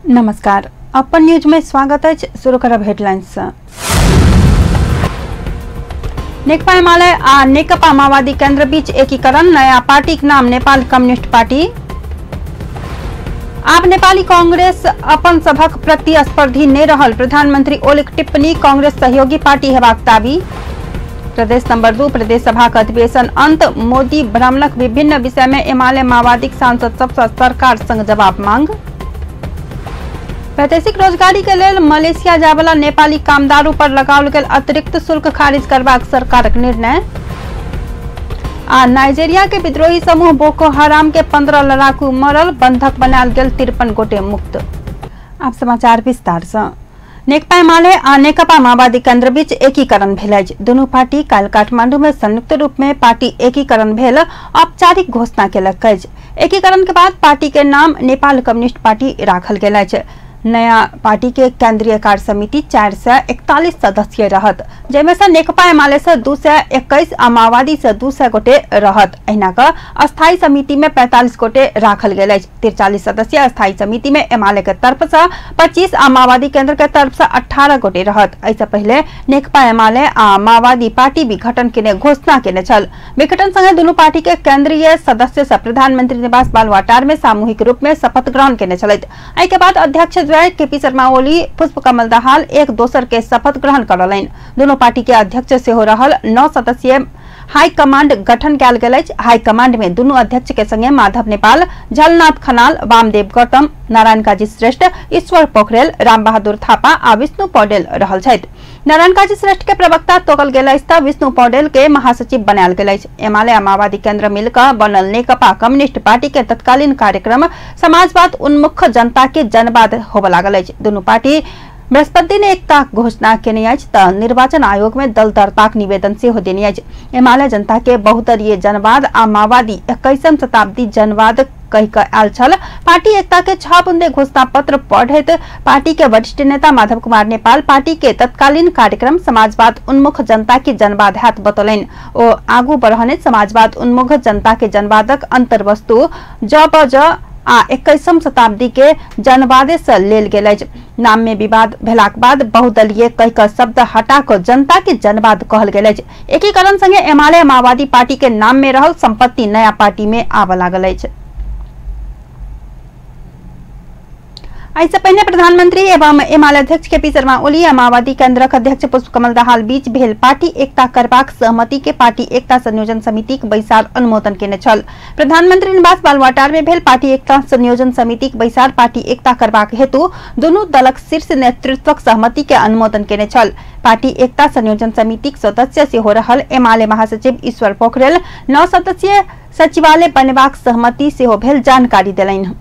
नमस्कार, अपन न्यूज में स्वागत है। शुरू करब हेडलाइंस। नेकपा एमाले आ नेकपा माओवादी केंद्र बीच एकीकरण, नया पार्टी के नाम नेपाल कम्युनिस्ट पार्टी। आब नेपाली कांग्रेस अपन सभक प्रतिस्पर्धी नहीं रहल, प्रधानमंत्री ओलीक टिप्पणी, कांग्रेस सहयोगी पार्टी हेबाक दाबी। प्रदेश नंबर 2 प्रदेश सभा का अधिवेशन अंत, मोदी भ्रमणक विभिन्न विषय में एमाले माओवादी सांसद सबसे सरकार संग जवाब मांग। वैदेशिक रोजगारी के लेल मलेशिया जाय वाला नेपाली कामदारों पर लगाओल गेल अतिरिक्त शुल्क खारिज करबाक सरकारक निर्णय। आ नाइजीरिया के विद्रोही समूह बोको हराम के 15 लड़ाकू मरल, बंधक बनाल गेल 53 गोटे मुक्त। आब समाचार विस्तार से। नेकपा एमाले आ नेकपा माओवादी केंद्र बीच एकीकरण भेल अछि। दुनू पार्टी काल्हि काठमांडू में संयुक्त रूप में पार्टी एकीकरण भेल औपचारिक घोषणा केलक अछि। एकीकरण के बाद पार्टी के नाम नेपाल कम्युनिस्ट पार्टी राखल गेल अछि। नया पार्टी के केंद्रीय कार्य समिति 441 सदस्य रहत, जैमे से नेकपा एमाले से 221 आ माओवादी से 200 गोटे रहत। अहिना क अस्थायी समिति में 45 गोटे राखल गेल अछि। 43 सदस्य अस्थायी समिति में एमाले के तरफ से 25 आ माओवादी केंद्र के तरफ से 18 गोटे रहत। ऐसे पहले नेकपा एमाले आ माओवादी पार्टी विघटन के घोषणा केने छल। विघटन संगे दुनू पार्टी के केंद्रीय सदस्य से प्रधानमंत्री निवास बालुवाटार में सामूहिक रूप में शपथ ग्रहण केने छलैथ। एहि के बाद अध्यक्ष केपी शर्मा ओली, पुष्पकमल दाहाल एक दोसर के शपथ ग्रहण करलनि। दोनों पार्टी के अध्यक्ष से हो रहल 9 सदस्यीय हाई कमांड गठन कैल गेल अछि। हाई कमांड में दुनू अध्यक्ष के संगे माधव नेपाल, झलनाथ खनाल, वामदेव गौतम, नारायण काजी श्रेष्ठ, ईश्वर पोखरेल, राम बहादुर थापा आ विष्णु पौडेल रहल छथि। नारायण काजी श्रेष्ठ के प्रवक्ता तोकल गेल अछि तऽ विष्णु पौडेल के महासचिव बनायल गेल अछि। एमाले आ माओवादी केंद्र मिलकर बनल नेकपा कम्युनिस्ट पार्टी के तत्कालीन कार्यक्रम समाजवाद उन्मुख जनता के जनवाद होबय लागल अछि। दुनू पार्टी बृहस्पति ने एकता घोषणा केने अछि तऽ निर्वाचन आयोग में दल दरताक निवेदन सेहो देने अछि। एमाले जनता के बहुदलीय जनवाद आ माओवादी 21वीं शताब्दी जनवाद कहि कऽ आयल छल। पार्टी एकता के 6 बुंदे घोषणा पत्र पढ़ैत पार्टी के वरिष्ठ नेता माधव कुमार नेपाल पार्टी के तत्कालीन कार्यक्रम समाजवाद उन्मुख जनता के जनवाद हैत बतौलनि। ओ आगू बढ़ने समाजवाद उन्मुख जनता के जनवादक अंतर्वस्तु ज आ 21वीं शताब्दी के जनवादे से लेल गेल अछि। नाम में विवाद भेलाक बाद बहुदलीय कहि कऽ शब्द हटा कऽ जनता के जनवाद कहल गेल अछि। एकीकरण संगे एमाले माओवादी पार्टी के नाम में रहल संपत्ति नया पार्टी में आबऽ लागल अछि। ऐसे पहले प्रधानमंत्री एवं एमाले अध्यक्ष केपी शर्मा ओली आ माओवादी केंद्रक अध्यक्ष पुष्पकमल दाहाल बीच भेल पार्टी एकता करबाक सहमति के पार्टी एकता संयोजन समिति के बैसार अनुमोदन केने छल। प्रधानमंत्री निवास बालुवाटार में भेल पार्टी एकता संयोजन समिति के बैसार पार्टी एकता करबाक हेतु दुनू दलक शीर्ष नेतृत्वक सहमति के अनुमोदन केने छल। पार्टी एकता संयोजन समिति के सदस्य से हो रहल एमाले महासचिव ईश्वर पोखरेल 9 सदस्यीय सचिवालय बनेबाक सहमति से हो भेल जानकारी देलनि।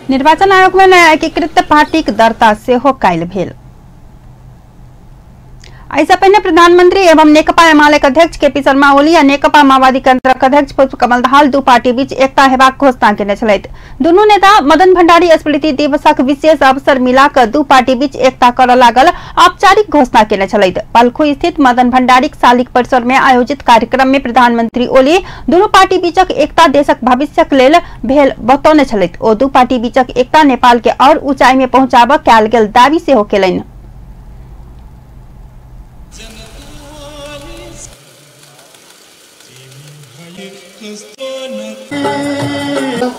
निर्वाचन आयोग में नया एकीकृत पार्टी दर्ता से हो काल्हि भेल। ऐसा पहले प्रधानमंत्री एवं नेकपा एमाले अध्यक्ष केपी शर्मा ओली आ नेकपा माओवादी केंद्र अध्यक्ष पुष्पकमल दाहाल दू पार्टी बीच एकता हेबाक घोषणा केने छलैथ। दुनू नेता मदन भंडारी स्मृति दिवसक विशेष अवसर मिलाकर दू पार्टी बीच एकता करऽ लागल औपचारिक घोषणा केने छलैथ। पलखू स्थित मदन भंडारी शालिक परिसर में आयोजित कार्यक्रम में प्रधानमंत्री ओली दुनू पार्टी बीचक एकता देशक भविष्यक लेल भेल बतौने छलैथ। ओ दू पार्टी बीचक एकता नेपाल के और ऊंचाई में पहुंचाबऽ कैल गेल दावी सेहो केलनि।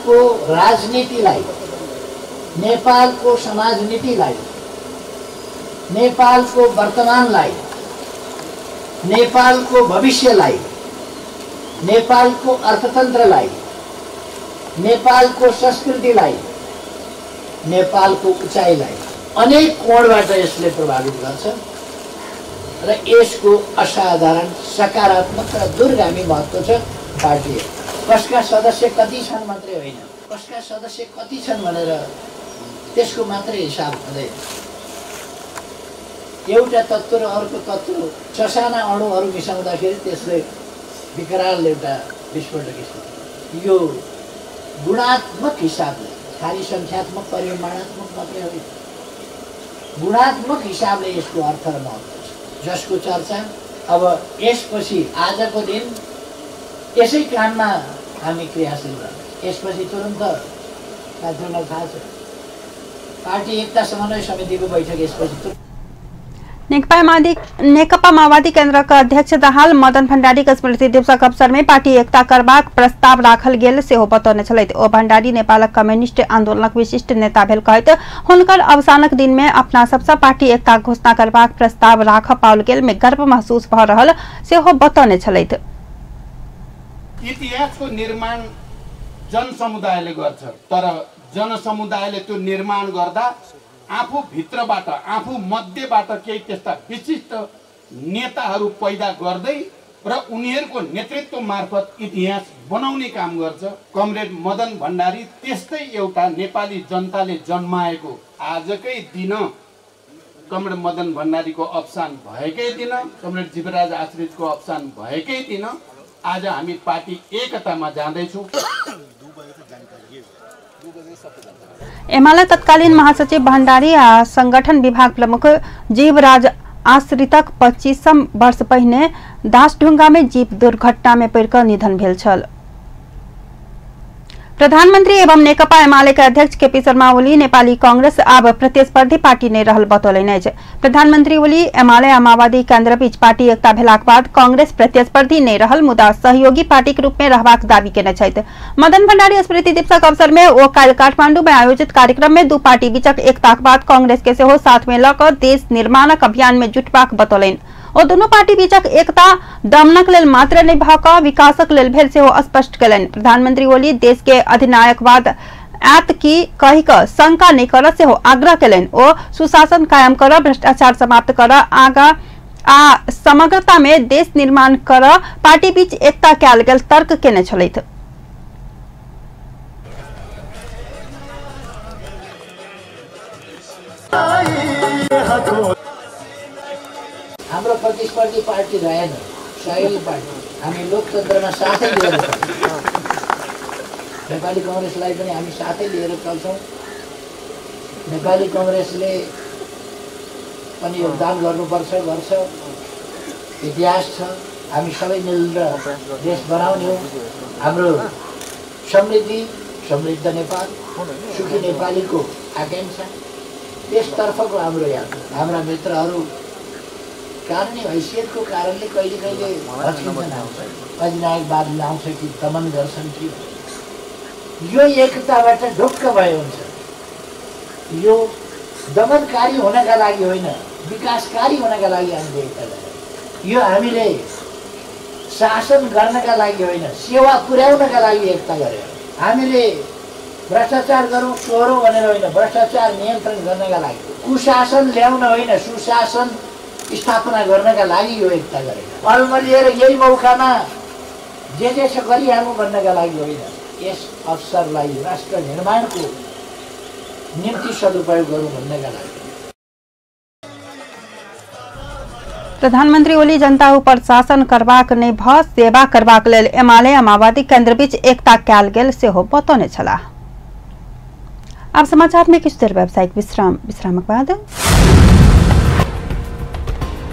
को राजनीतिलाई, नेपालको समाज नीतिलाई, नेपालको वर्तमानलाई, नेपालको भविष्यलाई, नेपालको अर्थतन्त्रलाई, नेपालको संस्कृतिलाई, नेपालको उचाइलाई अनेक कोणबाट यसले प्रभावित गर्छ र यसको असाधारण सकारात्मक र दूरगामी महत्त्व छ। पार्टी कसका सदस्य कति छन् मात्रै होइन, कसका सदस्य कति छन् भनेर त्यसको मात्रै हिसाब हुँदैन। एउटा तत्त्व र अर्को तत्त्व ससाना अणुहरू मिसाउँदाखेरि त्यसले विकराल एउटा विस्फोटक स्थिति। यो गुणात्मक हिसाबले खालि सङ्ख्यात्मक परिमाणात्मक मात्रै होइन, गुणात्मक हिसाबले यसको अर्थ र महत्त्व छ, जसको चर्चा अब यसपछि आजको दिन यसै काममा हामी क्रियाशील गर्छौँ। यसपछि तुरन्त साथीहरूलाई थाहा छ पार्टी एकता समन्वय समितिको बैठक यसपछि नेकपा माओवादी केन्द्रका अध्यक्ष दाहाल मदन भण्डारीका स्मृति दिवसक अवसर में पार्टी एकता करबाक प्रस्ताव राखल गेल सेहो बतौने छलैथ। ओ भण्डारी नेपालक कम्युनिस्ट आंदोलनक विशिष्ट नेता भेल कहैत हुनकर अवसानक दिन में अपना सबसँ पार्टी एकता घोषणा करबाक प्रस्ताव राख पाओल गेल में गर्व महसूस भ रहल सेहो बतौने छलैथ। इतिहासको निर्माण जनसमुदायले गर्छ, तर जनसमुदायले त्यो निर्माण गर्दा आफू भित्रबाट आफू मध्येबाट केही त्यस्ता विशिष्ट नेताहरू पैदा गर्दै र उनीहरूको नेतृत्व मार्फत इतिहास बनाउने काम गर्छ। कमरेड मदन भण्डारी त्यस्तै एउटा नेपाली जनताले जन्माएको आजकै दिन, कमरेड मदन भण्डारीको अवसान भएकै दिन, कमरेड जीवराज आश्रितको अवसान भएकै दिन आज हामी पार्टी एकतामा जाँदैछौँ। एमाले तत्कालीन महासचिव भण्डारी आ संगठन विभाग प्रमुख जीवराज आश्रितक 25 वर्ष पहिने दासढुङ्गा में जीप दुर्घटना में पड़ि निधन भेल छल। प्रधानमंत्री एवं नेकपा एमाले के अध्यक्ष केपी शर्मा ओली नेपाली कांग्रेस आब प्रतिस्पर्धी पार्टी नहीं रहल बतौलनि अछि। प्रधानमंत्री ओली एमाले आ माओवादी केन्द्र बीच पार्टी एकता भेलाक बाद कांग्रेस प्रतिस्पर्धी नहीं रहल मुदा सहयोगी पार्टी के रूप में रहबाक दावी केने छथि। मदन भण्डारी स्मृति दिवसक अवसर में ओ काल्हि काठमांडू में आयोजित कार्यक्रम में दू पार्टी बीचक एकताक बाद कांग्रेस के सेहो साथ में लऽ कऽ देश निर्माणक अभियान में जुटबाक बतौलनि। ओ दुनू पार्टी बीचक एकता दमनक लेल मात्र नहीं भऽ कऽ विकासक लेल भेल सेहो स्पष्ट केलनि। प्रधानमंत्री ओली देश के अधिनायकवाद आयत की कहि कऽ शंका नहीं करऽ सेहो आग्रह केलनि। ओ सुशासन कायम करऽ, भ्रष्टाचार समाप्त करऽ, आगा आ समग्रता में देश निर्माण करऽ पार्टी बीच एकता कयल गेल तर्क केने छलथि। हाम्रो प्रतिस्पर्धी पार्टी रहेन, सहयोगी पार्टी। हामी लोकतन्त्रमा साथै लिएर नेपाली कांग्रेसलाई पनि हामी साथै लिएर चल्छौँ। नेपाली कांग्रेसले पनि योगदान गर्नुपर्छ, गर्छ, इतिहास छ। हामी सबै मिलेर देश बनाउने हो। हाम्रो समृद्ध नेपाल, सुखी नेपालीको आकांक्षा, त्यसतर्फको हाम्रो यात्रा। हाम्रा मित्रहरू कारणीय हैसियतको कारणले कहिले कहिले भत्किन्छन्, अधिनायकवाद ल्याउँछ कि दमन गर्छन् कि यो एकताबाट ढुक्क भयो हुन्छ। यो दमनकारी हुनका लागि होइन, विकासकारी हुनका लागि हामीले एकता गर्यौँ। यो हामीले शासन गर्नका लागि होइन, सेवा पुर्याउनका लागि एकता गर्यौँ। हामीले भ्रष्टाचार गरौँ चोरौँ भनेर होइन, भ्रष्टाचार नियन्त्रण गर्नका लागि, कुशासन ल्याउन होइन, सुशासन स्थापना गर्नका लागि यो एकता गरेका। अलमलिएर यही मौकामा जे छ गरिहाल्नु भन्नका लागि होइन, यस अवसरलाई राष्ट्र निर्माणको निम्ति सदुपयोग गरौँ भन्नका लागि। प्रधानमंत्री ओली जनता ऊपर शासन करबाक नहीं भ सेवा करबाक लेल एमाले आ माओवादी केन्द्र बीच एकता कयल गेल सेहो बतौने छलाह। अब समाचार में किछु देर व्यावसायिक विश्रामक बाद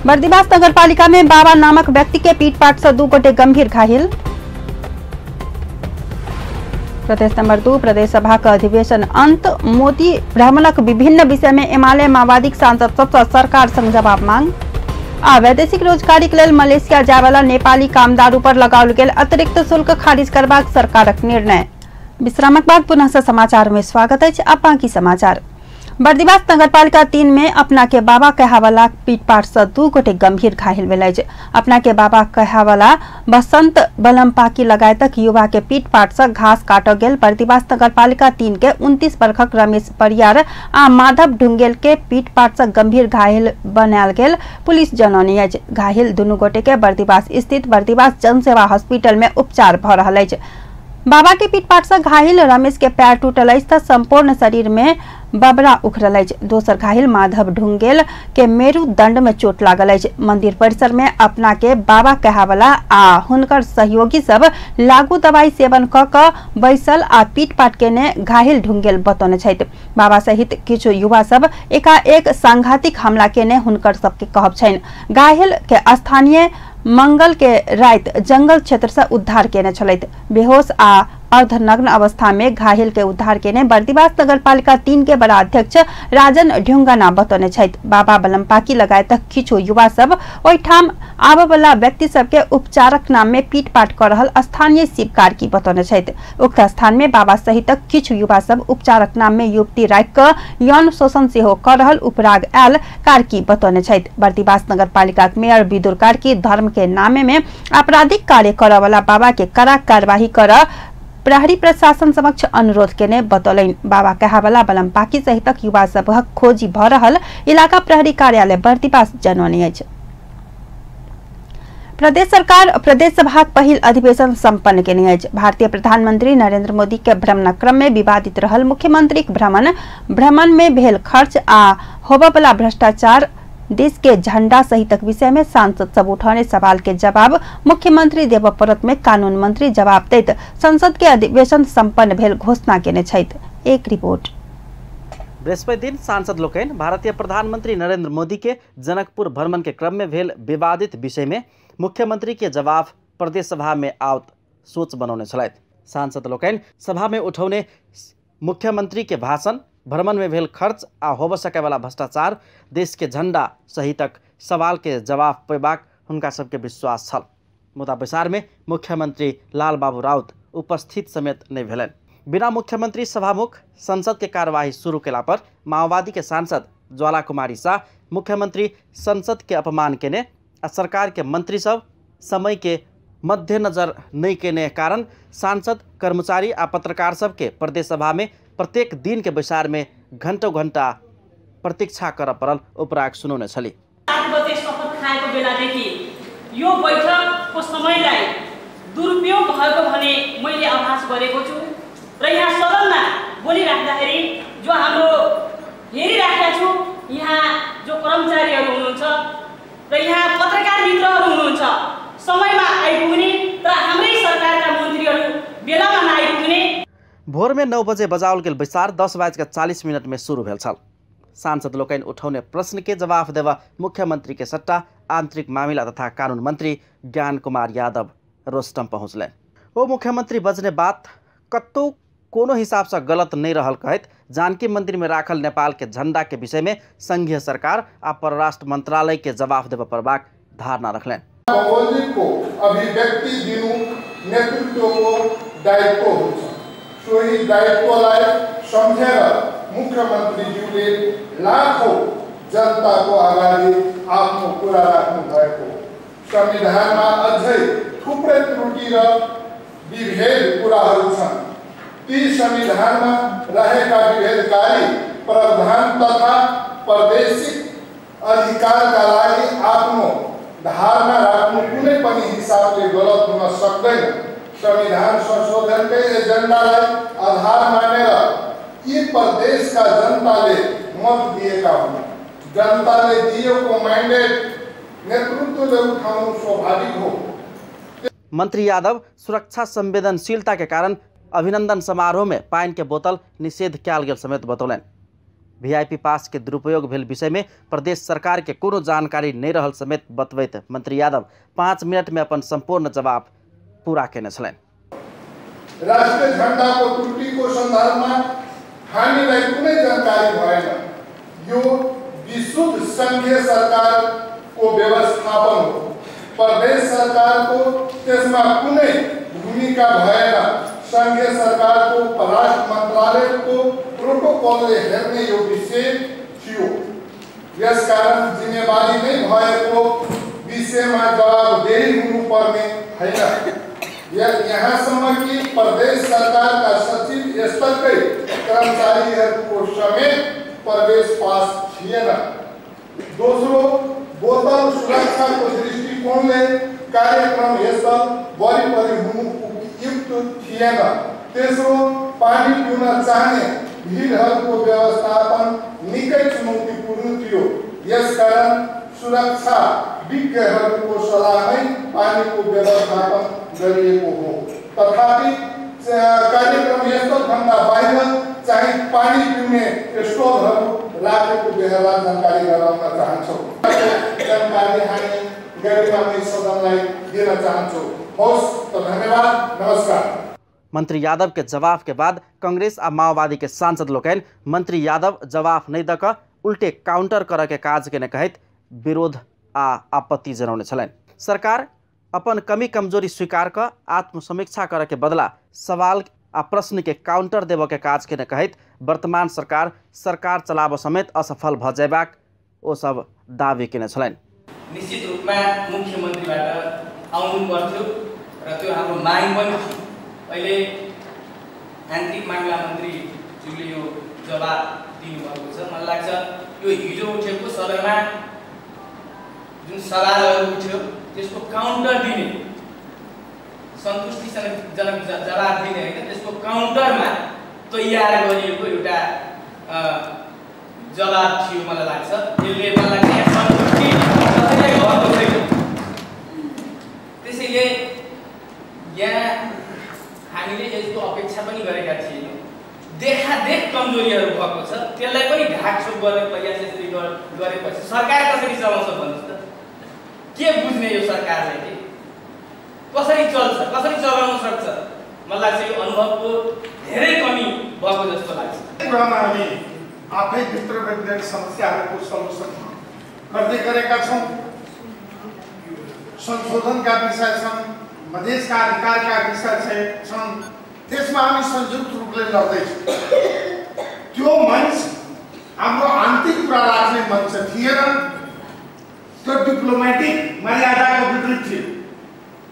बर्दिवास नगरपालिका में बाबा नामक व्यक्ति के पीटपाट से 2 गोटे गंभीर घायल। प्रदेश नंबर 2 प्रदेश सभा का अधिवेशन अंत, मोदी भ्रमणक विभिन्न विषय में एमाले माओवादी सांसद सबसे सरकार संग जवाब मांग। आ वैदेशिक रोजगारी के लेल मलेशिया जाय वाला नेपाली कामदार पर लगाओल गेल अतिरिक्त शुल्क खारिज करबाक सरकारक निर्णय। विश्रामक बाद पुनः से समाचार में स्वागत है। अब बाकी समाचार। बर्दिवास नगरपालिका 3 में अपना के बाबा कहावाला पीटपाट से 2 गोटे गंभीर घायल भेल। अपना के बाबा कहावाला बसंत बलमपाकी लगायतक युवा के पीटपाट से घास काटल गेल। बर्दिवास नगरपालिका 3 के 29 वर्षक रमेश परियार आ माधव ढुंगेल के पीटपाट से गंभीर घायल बनायल गेल पुलिस जनौनी है। घायल दुनू गोटे के बर्दिवास स्थित बर्दिवास जनसेवा हॉस्पिटल में उपचार भ रहल है। बाबा के पीटपाट से घायल रमेश के पैर टूटल अछि त संपूर्ण शरीर में बबरा उखड़ल अछि। दोसर घायल माधव ढुंगेल के मेरुदंड में चोट लागल अछि। मंदिर परिसर में अपना के बाबा कहावला आ हुनकर सहयोगी सब लागू दवाई सेवन क क बैसल आ पीटपाट केने घायल ढुंगेल बतौने छथि। बाबा सहित किछु युवा सब एकाएक सांघातिक हमला केने हुनकर सबके कहब छनि। घायल के स्थानीय मंगल के रात जंगल क्षेत्र से उद्धार केने छलैथ। बेहोश आ अर्धनग्न अवस्था में घायल के उद्धार केने बर्दिवास नगरपालिका 3 के बड़ा अध्यक्ष राजन ढुंगाना बतौने छथि। बाबा बलमपाकी लगायत किछु युवा सब ओहिठाम आबय वाला व्यक्ति सबके उपचारक नाम में पीटपाट कर रहल स्थानीय शिव कार्की बतौने छथि। उक्त स्थान में बाबा सहित किछु युवा सब उपचारक नाम में युवती राखि क यौन शोषण सेहो कर रहल उपराग आयल कार्की बतौने छथि। बर्दिवास नगरपालिका मेयर विदुर कार्की धर्म के नामे में आपराधिक कार्य करय वाला बाबा के कड़ा कार्यवाही कर प्रहरी प्रशासन समक्ष अनुरोध केने बतौलनि। बाबा कहावला बलमपाकी सहित युवा सबक खोजी भ रहल इलाका प्रहरी कार्यालय बर्दिवास जनौने अछि। प्रदेश सरकार प्रदेश सभा पहिल अधिवेशन संपन्न केने अछि। भारतीय प्रधानमंत्री नरेंद्र मोदी के भ्रमण क्रम में विवादित रहल मुख्यमंत्री भ्रमण में भेल खर्च आ होबवला भ्रष्टाचार, देश के झंडा सहितक विषय में सांसद सब उठाने सवाल के जवाब मुख्यमंत्री देबय पड़त में कानून मंत्री जवाब दैत संसद के अधिवेशन संपन्न भेल घोषणा केने छथि। एक रिपोर्ट। बृहस्पति दिन सांसद लोकनि भारतीय प्रधानमंत्री नरेंद्र मोदी के जनकपुर भ्रमण के क्रम में भेल विवादित विषय में मुख्यमंत्री के जवाब प्रदेश सभा में आवत सोच बनौने छलथि। सांसद लोकनि सभा में उठौने मुख्यमंत्री के भाषण, भ्रमण में भेल खर्च आ होब सकेवाला भ्रष्टाचार, देश के झंडा सहितक सवाल के जवाब पेबाक हुनका सबके विश्वास छल। मुदा बैसार में मुख्यमंत्री लाल बाबू राउत उपस्थित समेत नहीं भेलनि। बिना मुख्यमंत्री सभामुख संसद के कार्यवाही शुरू केला पर माओवादी के सांसद ज्वाला कुमारी शाह मुख्यमंत्री संसद के अपमान केने आ सरकार के मंत्री सब समय के मद्देनजर नहीं केने कारण सांसद, कर्मचारी आ पत्रकार सब के प्रदेश सभा में प्रत्येक दिन के बैसार में घंटों घंटा प्रतीक्षा कर पड़ल उपराग सुनौने छली। 7 बजे शपथ खाएको बेलादेखि यो बैठकको समयलाई दुरुपयोग भएको भने मैले आभास गरेको छु र यहाँ सदनमा बोलिराख्दाखेरि जो हाम्रो हेरिराखेका छु, यहाँ जो कर्मचारीहरू हुनुहुन्छ र यहाँ पत्रकार मित्रहरू हुनुहुन्छ, समयमा आइपुग्ने र हाम्रै सरकारका मन्त्रीहरू बेलामा नआइपुग्ने। भोर में 9 बजे बजाओल गेल बैसार 10:40 में शुरू भेल छल। सांसद लोकनि उठौने प्रश्न के जवाब देवा मुख्यमंत्री के सट्टा आंतरिक मामिला तथा कानून मंत्री ज्ञान कुमार यादव रोस्टम पहुँचल। वो मुख्यमंत्री बजने बात कतौ कोनो हिसाब से गलत नहीं रहल कहत जानकी मंदिर में राखल नेपाल के झंडा के विषय में संघीय सरकार आ परराष्ट्र मंत्रालय के जवाब देवा परबाक धारणा रखलें। को अभिव्यक्ति दिनु नेतृत्वको दायित्व हुन्छ। सोही दायित्वलाई सम्झेर मुख्यमन्त्रीज्यूले लाखौं जनताको अगाडि आफ्नो कुरा राख्नु भएको। संविधानमा अझै थुप्रै त्रुटि र विभेद कुराहरू छन्। ती संविधानमा रहेका विभेदकारी प्रावधान तथा प्रादेशिक अधिकारका लागि आफ्नो धारणा राख्नु कुनै पनि हिसाबले गलत हुन सक्दैन। संविधान संशोधनकै एजेन्डालाई आधार मानेर यी प्रदेशका जनताले मत दिएका हुन्। जनताले दिएको म्यान्डेट नेतृत्वले उठाउनु स्वाभाविक हो। मंत्री यादव सुरक्षा संवेदनशीलता के कारण अभिनंदन समारोह में पानी के बोतल निषेध कैल गेल समेत बतौलन। वीआईपी पास के दुरुपयोग भेल विषय में प्रदेश सरकार के कोनो जानकारी नहीं रहल समेत बतबैत मंत्री यादव 5 मिनट में अपन संपूर्ण जवाब पूरा केने छलैन। राष्ट्रिय झण्डाको त्रुटिको सन्दर्भमा हामीलाई कुनै जानकारी भएन। यो विशुद्ध संघीय सरकारको व्यवस्थापन हो। प्रदेश सरकारको त्यसमा कुनै भूमिका भएन। संघीय सरकारको परराष्ट्र मन्त्रालयको प्रोटोकलले हेर्ने यो विषय थियो। यसकारण जिम्मेवारी नै भएको विषयमा जवाबदेही हुनुपर्ने होइन। यहाँसम्म कि प्रदेश सरकारका सचिव स्तरकै कर्मचारीहरूको समेत प्रवेश पास थिएन। दोस्रो, बोतल सुरक्षाको दृष्टिकोणले कार्यक्रम यस्ता वरिपरि हुनु उपयुक्त थिएन। तेस्रो, पानी पिउन चाहने भिडहरूको व्यवस्थापन निकै चुनौतीपूर्ण थियो। यसकारण सुरक्षा विज्ञहरूको सल्लाहमै पानीको व्यवस्थापन गरिएको हो। तथापि कार्यक्रम यस्तो भन्दा बाहिर चाहिँ पानी पिउने स्टोरहरू राखेको बेहोरा जानकारी गराउन चाहन्छौँ। जानकारी हामी गरिमामी सदनलाई दिन चाहन्छौँ। होस् त धन्यवाद, नमस्कार। मंत्री यादव के जवाब के बाद कांग्रेस आ माओवादी के सांसद लोकनि मंत्री यादव जवाब नहीं दऽ कऽ उल्टे काउंटर करऽ के काज के कहैत विरोध आ आपत्ति जनाउने छलनि। सरकार अपन कमी कमजोरी स्वीकार कर आत्मसमीक्षा करे के बदला सवाल आ प्रश्न के काउंटर देव के काज के कहैत वर्तमान सरकार चलाब समेत असफल भ जयबाक ओ सब दावी केने छलनि। निश्चित रूपमा मुख्यमन्त्रीबाट आउनु पर्थ्यो र त्यो हाम्रो माग पनि थियो। अहिले आन्तरिक मामिला मन्त्रीज्यूले यो जवाब दिनुभएको छ। मलाई लाग्छ यो हिजो उठेको सदनमा जुन सवालहरू उठ्यो त्यसको काउन्टर दिने, सन्तुष्टिजनक जवाब दिने होइन, त्यसको काउन्टरमा तयार गरिएको एउटा जवाब थियो मलाई लाग्छ। यसले मलाई लाग्छ यहाँ सन्तुष्टि कसैलाई भएको छैन। त्यसैले यहाँ हामीले यसको अपेक्षा पनि गरेका थियौँ। देखादेख कमजोरीहरू भएको छ, त्यसलाई पनि ढाकछोप गर्ने प्रयास यसरी गरेपछि सरकार कसरी चलाउँछ भन्नुहोस् त? के बुझ्ने यो सरकारले के कसरी चल्छ, कसरी चलाउन सक्छ? मलाई लाग्छ यो अनुभवको धेरै कमी भएको जस्तो लाग्छ। कुरामा हामी आफै भित्र वैज्ञानिक समस्याहरूको सल्युसन गर्दै गरेका छौँ। संशोधनका विषय छन्, मधेसका अधिकारका विषय छन्, त्यसमा हामी संयुक्त रूपले लड्दैछौँ। त्यो मञ्च हाम्रो आन्तरिक कुरा राख्ने मञ्च थिएन, त्यो डिप्लोमेटिक मर्यादाको विपरीत थियो।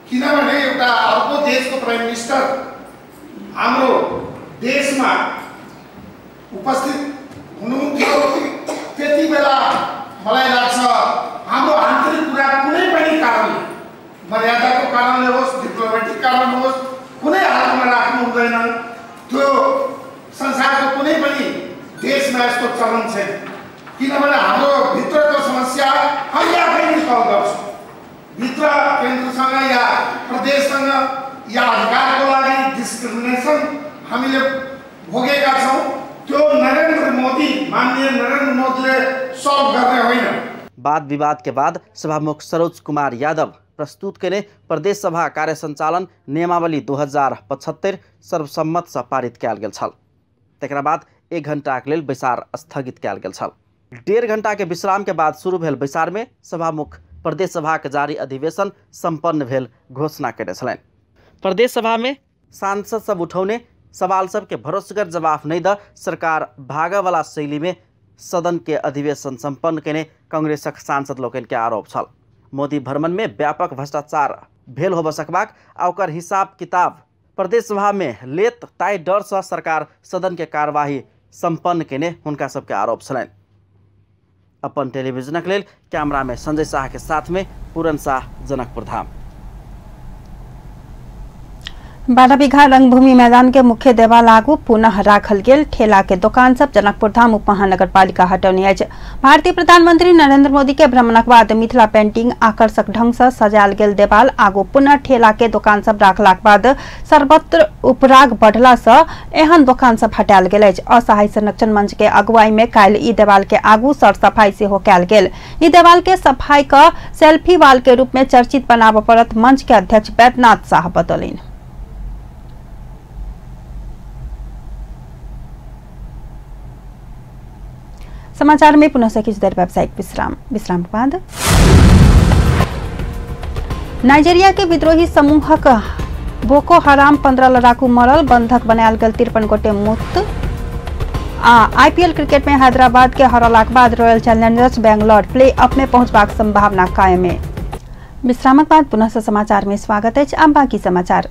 किनभने एउटा अर्को देशको प्राइम मिनिस्टर हाम्रो देशमा उपस्थित हुनुहुन्थ्यो। त्यति बेला मलाई लाग्छ हाम्रो आन्तरिक कुरा कुनै पनि कारणले, मर्यादाको कारणले होस्, डिप्लोमेटिक कारण होस्, कुनै हालतमा राख्नु हुँदैन। त्यो संसारको कुनै पनि देशमा यस्तो चलन छैन। किनभने हाम्रो भित्रको समस्या हामी आफै निकाल गर्छौँ। भित्र केन्द्रसँग या प्रदेशसँग या अधिकारको लागि डिस्क्रिमिनेसन हामीले भोगेका छौँ। त्यो माननीय नरेन्द्र मोदीले सल्भ गर्ने होइन। वाद विवाद के बाद सभामुख सरोज कुमार यादव प्रस्तुत केने प्रदेश सभा कार्य संचालन नियमावली 2075 सर्वसम्मत से पारित कयल गेल छल। तकरा बाद 1 घंटा के लेल बैसार स्थगित कयल गेल छल। 1.5 घंटा के विश्राम के बाद शुरू भेल बैसार में सभामुख प्रदेश सभा के जारी अधिवेशन संपन्न भेल घोषणा केने छलनि। प्रदेश सभा में सांसद सब उठौने सवाल सब के भरोसेगर जवाब नहीं द सरकार भागा वाला शैली में सदन के अधिवेशन संपन्न केने कांग्रेसक सांसद लोकनि के आरोप छल। मोदी भ्रमण में व्यापक भ्रष्टाचार भेल होब सकबाक आ ओकर हिसाब किताब प्रदेश सभा में लेत ताई डर से सरकार सदन के कार्यवाही संपन्न केने हुनका सबके आरोप छलनि। अपन टेलीविजनक लेल कैमरा में संजय शाह के साथ में पूरन शाह, जनकपुर धाम। 12 बीघा रंगभूमि मैदान के मुख्य देवाल आगू पुनः राखल गेल ठेला के दुकान सब जनकपुर धाम उपमहानगर पालिका हटौने अछि। भारतीय प्रधानमंत्री नरेंद्र मोदी के भ्रमणक बाद मिथिला पेंटिंग आकर्षक ढंग से सजायल गेल देवाल आगू पुनः ठेला के दुकान सब राखलाक बाद सर्वत्र उपराग बढ़ला से एहन दुकान सब हटायल गेल अछि। असहाय संरक्षण मंच के अगुवाई में काल्हि ई देवाल के आगू सर सफाई सेहो कयल गेल। ई देवाल के सफाई क सेल्फी वाल के रूप में चर्चित बनाबऽ पड़त, मंच के अध्यक्ष बैद्यनाथ शाह बतौलनि। समाचार में पुनः से किछु देर वेबसाइट विश्राम के बाद। नाइजेरिया के विद्रोही समूहक बोको हराम 15 लड़ाकू मरल, बंधक बनायल गेल 53 गोटे मुक्त। आईपीएल क्रिकेट में हैदराबाद के हरलाक बाद royal Challengers Bangalore play of में पहुंचबाक संभावना कायम है। विश्रामक बाद पुनः से समाचार में स्वागत है। अब बाकी समाचार।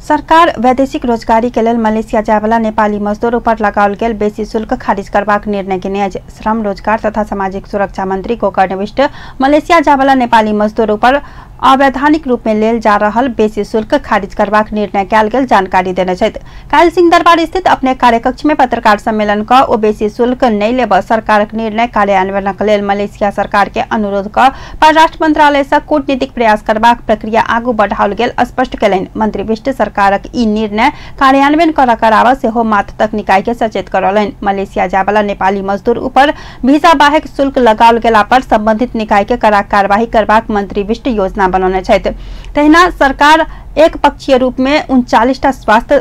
सरकार वैदेशिक रोजगारी के लेल मलेशिया जाय वाला नेपाली मजदूर पर लगाओल गेल बेसी शुल्क खारिज करबाक निर्णय केने अछि। श्रम, रोजगार तथा सामाजिक सुरक्षा मंत्री गोकर्ण बिष्ट मलेशिया जाय वाला नेपाली मजदूर पर अवैधानिक रूप में लेल जा रहल बेसी शुल्क खारिज करबाक निर्णय कयल गेल जानकारी देने छथि। काल्हि सिंहदरबार स्थित अपने कार्यकक्ष में पत्रकार सम्मेलन क ओ बेसी शुल्क नहि लेब सरकारक निर्णय कार्यान्वयनक लेल मलेशिया सरकार के अनुरोध क परराष्ट्र मंत्रालय सँ कूटनीतिक प्रयास करबाक प्रक्रिया आगू बढ़ाओल गेल स्पष्ट कयलनि। मंत्री विष्ट सरकारक ई निर्णय कार्यान्वयन कराबऽ सेहो मात्र तक निकाय के सचेत करौलनि। मलेशिया जाय वाला नेपाली मजदूर ऊपर वीजा बाहेक शुल्क लगाओल गेला पर संबंधित निकाय के कड़ा कार्यवाही करबाक मंत्री विष्ट योजना बनौने छथि। तहिना सरकार एक पक्षीय रूप में 39टा स्वास्थ्य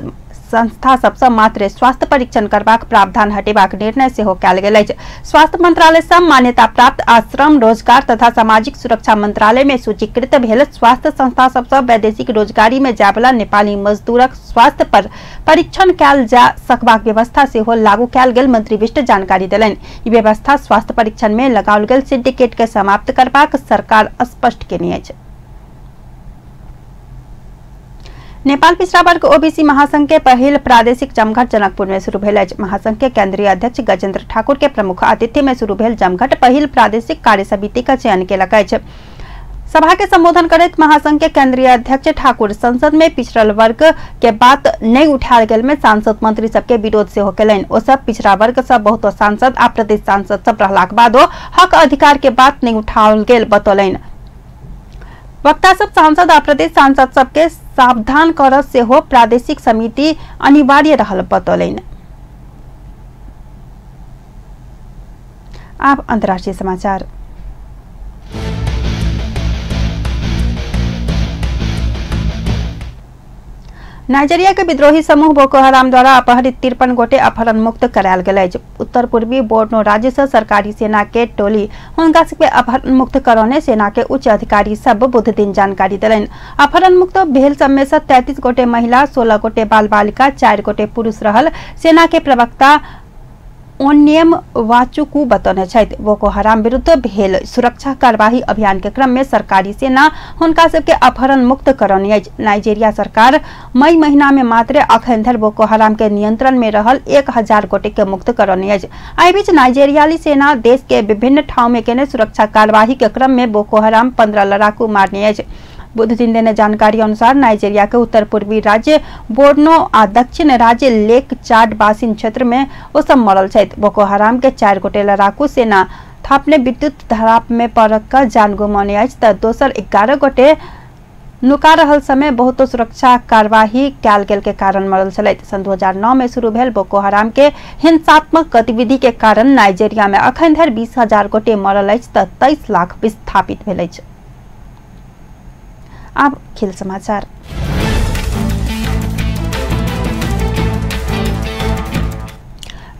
संस्था सबसँ मात्र स्वास्थ्य परीक्षण करबाक प्रावधान हटेबाक निर्णय सेहो कयल गेल अछि। स्वास्थ्य मंत्रालय सँ मान्यता प्राप्त आ श्रम रोजगार तथा सामाजिक सुरक्षा मंत्रालय में सूचीकृत भेल स्वास्थ्य संस्था सबसँ वैदेशिक रोजगारी में जाय वाला नेपाली मजदूरक स्वास्थ्य पर परीक्षण कयल जा सकबाक व्यवस्था सेहो लागू कयल गेल मंत्री विष्ट जानकारी देलनि। ई व्यवस्था स्वास्थ्य परीक्षण में लगाओल गेल सिंडिकेट के समाप्त करबाक सरकार स्पष्ट केने अछि। नेपाल पिछड़ा वर्ग ओबीसी महासंघ के पहिल प्रादेशिक जमघट जनकपुर में शुरू भेल अछि। महासंघ के केंद्रीय अध्यक्ष गजेंद्र ठाकुर के प्रमुख आतिथ्य में शुरू भेल जमघट पहिल प्रादेशिक कार्य समिति का चयन केलक अछि। सभा के संबोधन करैत महासंघ के केंद्रीय अध्यक्ष ठाकुर संसद में पिछड़ल वर्ग के बात नहीं उठायल गेल में सांसद मंत्री सबके विरोध सेहो केलनि। ओ सब पिछड़ा वर्ग से बहुत सांसद आ प्रदेश सांसद सब रहलाक बादो हक अधिकार के बात नहीं उठाओल गेल बतौलनि। वक्ता सब सांसद आ प्रदेश सांसद सबके सावधान कर सेहो प्रादेशिक समिति अनिवार्य रहल बतौलनि। अब अंतर्राष्ट्रीय समाचार। नाइजीरिया के विद्रोही समूह बोको हराम द्वारा अपहरित 53 गोटे अपहरण मुक्त करायल गेल अछि। उत्तर पूर्वी बोर्नो राज्य से सरकारी सेना के टोली हुनका सबके अपहरण मुक्त करौने सेना के उच्च अधिकारी सब बुध दिन जानकारी देलनि। अपहरण मुक्त भेल सब में से 33 गोटे महिला, 16 गोटे बाल बालिका, 4 गोटे पुरुष रहल। सेना के प्रवक्ता ओन्यम वाचुकू बतौने छथि। बोको हराम विरुद्ध भेल सुरक्षा कार्यवाही अभियान के क्रम में सरकारी सेना हुनका सबके अपहरण मुक्त करौने अछि। नाइजीरिया सरकार मई महीना में मात्र अखन धरि बोको हराम के नियंत्रण में रहल 1000 गोटे के मुक्त करौने अछि। एहि बीच नाइजीरियाली सेना देश के विभिन्न ठाव में केने सुरक्षा कार्यवाही के क्रम में बोको हराम 15 लड़ाकू मारने अछि। बुध दिन देने जानकारी अनुसार नाइजीरिया के उत्तर पूर्वी राज्य बोर्नो आ दक्षिण राज्य लेक चाड बासिन क्षेत्र में ओ सब मरल छथि। बोको हराम के 4 गोटे लड़ाकू सेना थापने विद्युत धराप में पड़क कर जान गुमौने अछि त दोसर 11 गोटे नुका रहल समय बहुत सुरक्षा कार्यवाही कयल गेल के कारण मरल छलथि। सन 2009 में शुरू भेल बोको हराम के हिंसात्मक गतिविधि के कारण नाइजीरिया में अखन धरि 20,000 गोटे मरल अछि त 23 लाख विस्थापित भेल अछि। अब खेल समाचार।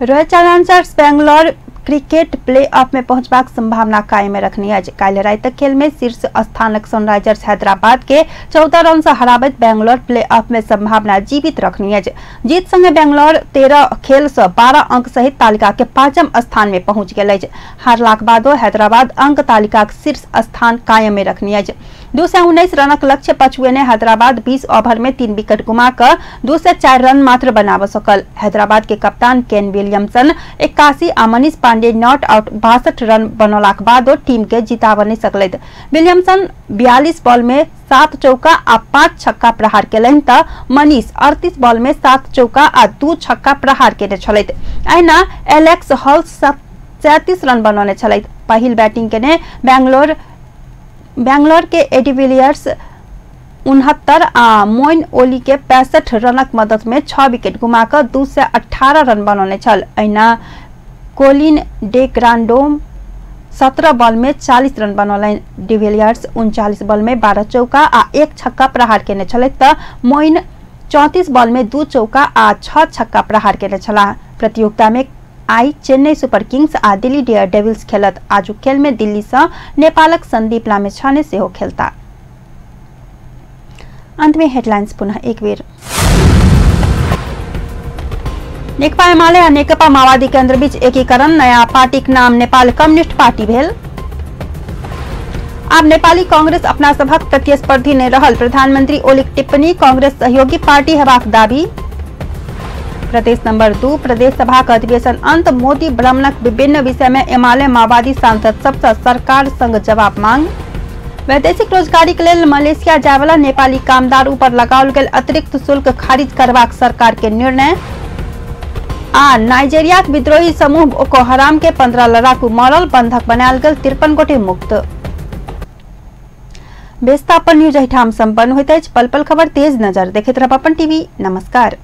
Royal Challengers Bangalore cricket play of में पहुंचबाक संभावना कायम रखनी अछि। काल्हि राति तक खेल में शीर्ष स्थानक सनराइजर्स हैदराबाद के 14 रन से हराबैत बैंगलोर प्ले ऑफ में संभावना जीवित रखनी अछि। जीत संगे बैंगलोर 13 खेल से 12 अंक सहित तालिका के 5म स्थान में पहुंच गेल अछि। हारलाक बादो हैदराबाद अंक तालिका के शीर्ष स्थान कायम में रखनी अछि। 219 रनक लक्ष्य पछुएने हैदराबाद 20 ओवर में 3 विकेट गुमाकर 204 रन मात्र बनाब सकल। हैदराबाद के कप्तान केन विलियमसन 81 आ Manish Pandey not out 62 run बनौलाक बादो टीम के जिताब नहीं सकलैथ। विलियमसन 42 बॉल में 7 चौका आ 5 छक्का प्रहार केलनि त मनीष 38 बॉल में 7 चौका आ 2 छक्का प्रहार केने छलैथ। अहिना एलेक्स हॉल 37 रन बनौने छलैथ। पहिल बैटिंग केने बैंगलोर के एडी विलियर्स 69 आ मोइन ओली के 65 रनक मदद में 6 विकेट गुमाकर 218 रन बनौने छल। अहिना कोलिन डे ग्रांडोम 17 बॉल में 40 रन बनौलनि। डिविलियर्स 39 बॉल में 12 चौका आ 1 छक्का प्रहार केने छलैथ त मोइन 34 बॉल में 2 चौका आ 6 छक्का प्रहार केने छलाह। प्रतियोगिता में आई चेन्नई सुपर किंग्स आ दिल्ली डेयर डेविल्स खेलत। आजुक खेल में दिल्ली से नेपालक संदीप लामेछाने सेहो खेलता। अंत में हेडलाइंस पुनः एक बेर। नेकपा एमाले आ नेकपा माओवादी केंद्र बीच एकीकरण, नया पार्टी के नाम नेपाल कम्युनिस्ट पार्टी भेल। अब नेपाली कांग्रेस अपना सभक प्रतिस्पर्धी नहीं रहल, प्रधानमंत्री ओलीक टिप्पणी, कांग्रेस सहयोगी पार्टी हेबाक दाबी। प्रदेश नंबर 2 प्रदेश सभा का अधिवेशन अंत, मोदी भ्रमणक विभिन्न विषय में एमाले माओवादी सांसद सबसे सरकार संग जवाब मांग। वैदेशिक रोजगारी के लेल मलेशिया जाय वाला नेपाली कामदार ऊपर लगाओल गेल अतिरिक्त शुल्क खारिज करबाक सरकार के निर्णय। आ नाइजेरिया के विद्रोही समूह बोको हराम के 15 लड़ाकू मरल, बंधक बनायल गेल 53 गोटे मुक्त। बेस्तापन न्यूज एहिठाम संपन्न होइत अछि। पल पल खबर तेज नजर देखैत रहब अपन टीवी। नमस्कार।